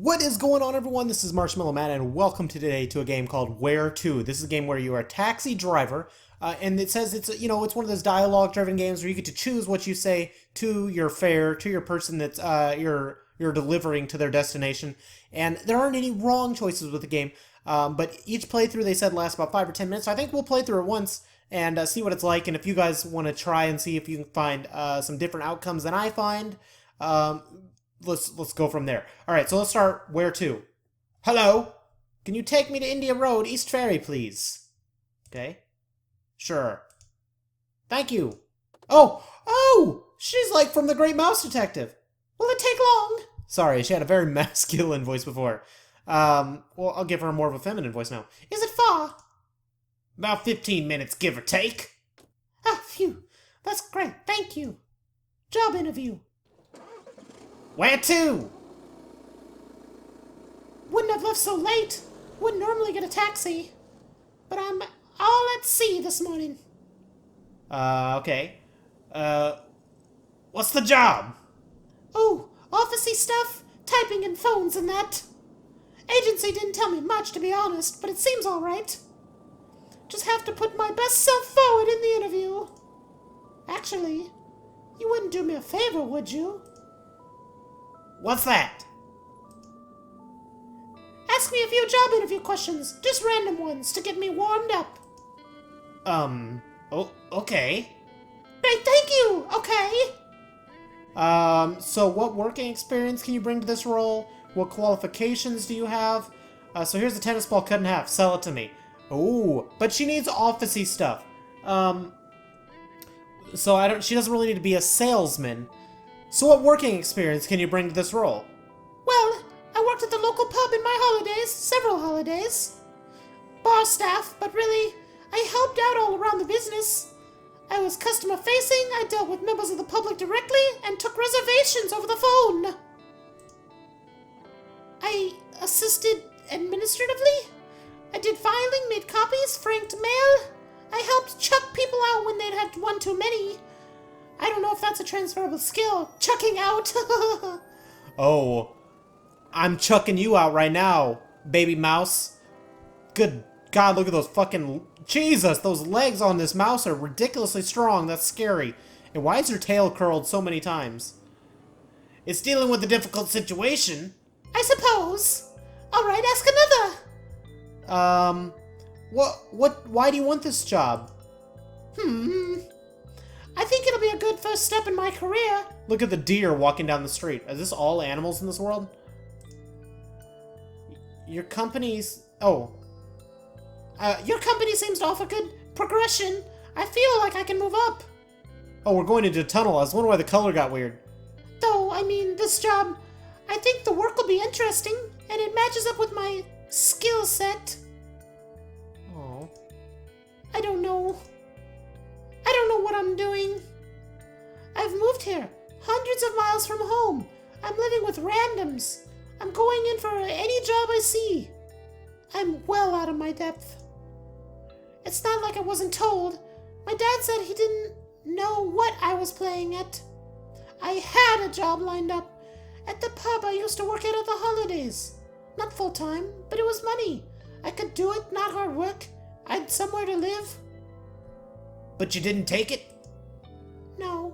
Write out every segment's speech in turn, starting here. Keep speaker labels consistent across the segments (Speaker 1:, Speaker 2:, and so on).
Speaker 1: What is going on, everyone? This is Marshmallow Matt, and welcome today to a game called Where To. This is a game where you are a taxi driver, and it says it's it's one of those dialogue-driven games where you get to choose what you say to your fare, to your person that's you're delivering to their destination. And there aren't any wrong choices with the game, but each playthrough they said lasts about 5 or 10 minutes. So I think we'll play through it once and see what it's like. And if you guys want to try and see if you can find some different outcomes than I find. Let's go from there. All right, so let's start. Where to? Hello? Can you take me to India Road, East Ferry, please? Okay. Sure. Thank you. Oh! She's like from The Great Mouse Detective. Will it take long? Sorry, she had a very masculine voice before. Well, I'll give her more of a feminine voice now. Is it far? About 15 minutes, give or take. Ah, phew. That's great. Thank you. Job interview. Where to? Wouldn't have left so late. Wouldn't normally get a taxi. But I'm all at sea this morning. Okay. What's the job? Oh, officey stuff, typing and phones and that. Agency didn't tell me much, to be honest, but it seems all right. Just have to put my best self forward in the interview. Actually, you wouldn't do me a favor, would you? What's that? Ask me a few job interview questions, just random ones, to get me warmed up. Okay. Great, thank you, okay. So what working experience can you bring to this role? What qualifications do you have? So here's the tennis ball cut in half, sell it to me. Ooh, but she needs officey stuff. So she doesn't really need to be a salesman. So what working experience can you bring to this role? Well, I worked at the local pub in my holidays, several holidays. Bar staff, but really, I helped out all around the business. I was customer facing, I dealt with members of the public directly, and took reservations over the phone. I assisted administratively. I did filing, made copies, franked mail. I helped chuck people out when they'd had one too many. I don't know if that's a transferable skill. Chucking out. Oh, I'm chucking you out right now, baby mouse. Good God, look at those fucking... Jesus, those legs on this mouse are ridiculously strong. That's scary. And why is your tail curled so many times? It's dealing with a difficult situation. I suppose. All right, ask another. Why do you want this job? I think it'll be a good first step in my career. Look at the deer walking down the street. Is this all animals in this world? Your company's... Oh. Your company seems to offer good progression. I feel like I can move up. Oh, we're going into a tunnel. I was wondering why the color got weird. Though, I mean, this job... I think the work will be interesting, and it matches up with my skill set. Oh. I don't know what I'm doing. I've moved here, hundreds of miles from home. I'm living with randoms. I'm going in for any job I see. I'm well out of my depth. It's not like I wasn't told. My dad said he didn't know what I was playing at. I had a job lined up at the pub I used to work at the holidays. Not full-time, but it was money. I could do it, not hard work. I had somewhere to live. But you didn't take it? No.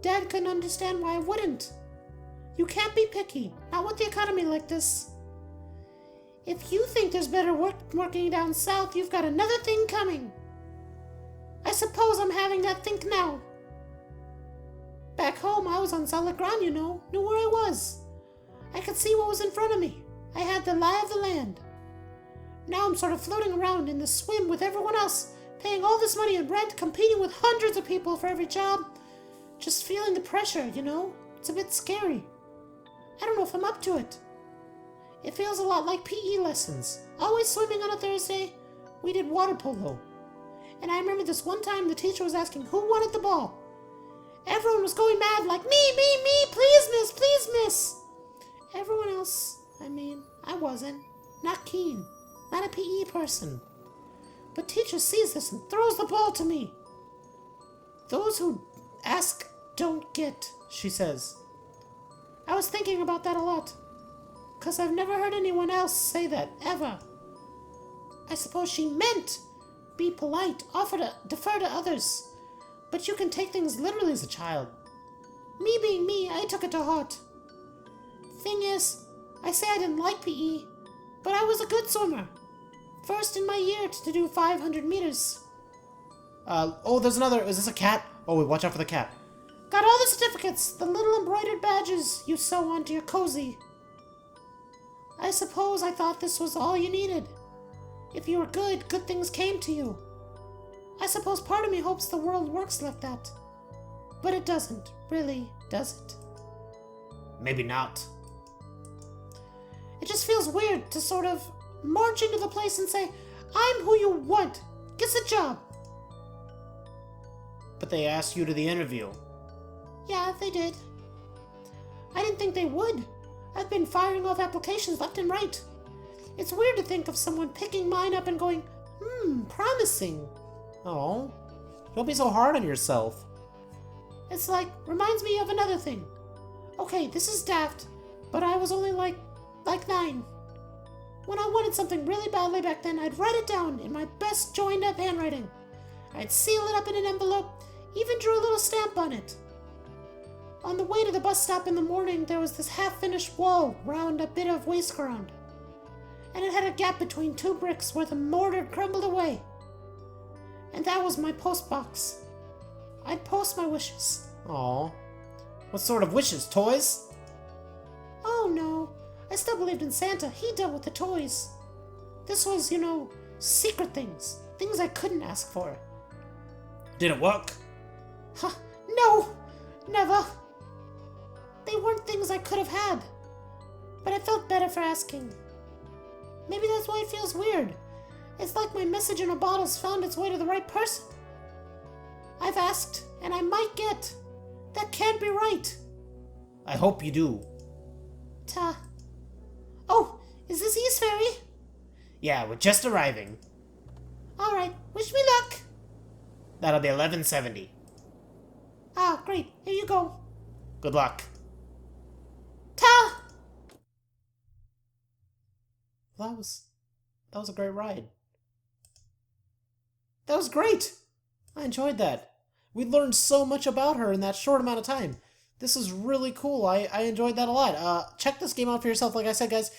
Speaker 1: Dad couldn't understand why I wouldn't. You can't be picky, not with the economy like this. If you think there's better work working down south, you've got another thing coming. I suppose I'm having that think now. Back home, I was on solid ground, knew where I was. I could see what was in front of me. I had the lie of the land. Now I'm sort of floating around in the swim with everyone else, paying all this money in rent, competing with hundreds of people for every job. Just feeling the pressure, It's a bit scary. I don't know if I'm up to it. It feels a lot like PE lessons. Always swimming on a Thursday. We did water polo. And I remember this one time the teacher was asking who wanted the ball. Everyone was going mad like, me, please miss. Everyone else, I wasn't. Not keen. Not a PE person. But teacher sees this and throws the ball to me. Those who ask don't get, she says. I was thinking about that a lot. 'Cause I've never heard anyone else say that, ever. I suppose she meant be polite, defer to others. But you can take things literally as a child. Me being me, I took it to heart. Thing is, I say I didn't like PE, but I was a good swimmer. First in my year to do 500 meters. Oh, there's another. Is this a cat? Oh, wait, watch out for the cat. Got all the certificates, the little embroidered badges you sew onto your cozy. I suppose I thought this was all you needed. If you were good, good things came to you. I suppose part of me hopes the world works like that. But it doesn't, really, does it? Maybe not. It just feels weird to sort of march into the place and say, I'm who you want. Get the job. But they asked you to the interview. Yeah, they did. I didn't think they would. I've been firing off applications left and right. It's weird to think of someone picking mine up and going, promising. Oh, don't be so hard on yourself. It's like, reminds me of another thing. Okay, this is daft, but I was only like 9. When I wanted something really badly back then, I'd write it down in my best joined-up handwriting. I'd seal it up in an envelope, even drew a little stamp on it. On the way to the bus stop in the morning, there was this half-finished wall round a bit of waste ground. And it had a gap between 2 bricks where the mortar crumbled away. And that was my post box. I'd post my wishes. Aw. What sort of wishes? Toys? Oh no. I still believed in Santa. He dealt with the toys. This was, secret things. Things I couldn't ask for. Did it work? Huh. No! Never. They weren't things I could have had. But I felt better for asking. Maybe that's why it feels weird. It's like my message in a bottle's found its way to the right person. I've asked, and I might get. That can't be right. I hope you do. Oh, is this East Ferry? Yeah, we're just arriving. Alright, wish me luck. That'll be 1170. Ah, great. Here you go. Good luck. That was a great ride. That was great! I enjoyed that. We learned so much about her in that short amount of time. This is really cool. I enjoyed that a lot. Check this game out for yourself, like I said, guys.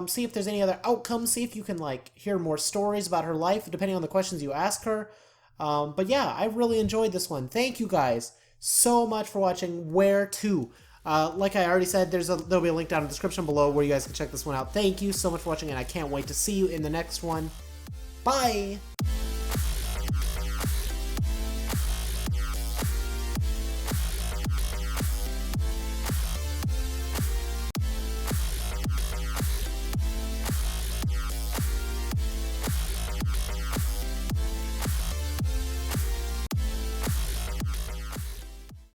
Speaker 1: See if there's any other outcomes. See if you can, hear more stories about her life, depending on the questions you ask her. But yeah, I really enjoyed this one. Thank you guys so much for watching Where To. Like I already said, there'll be a link down in the description below where you guys can check this one out. Thank you so much for watching, and I can't wait to see you in the next one. Bye!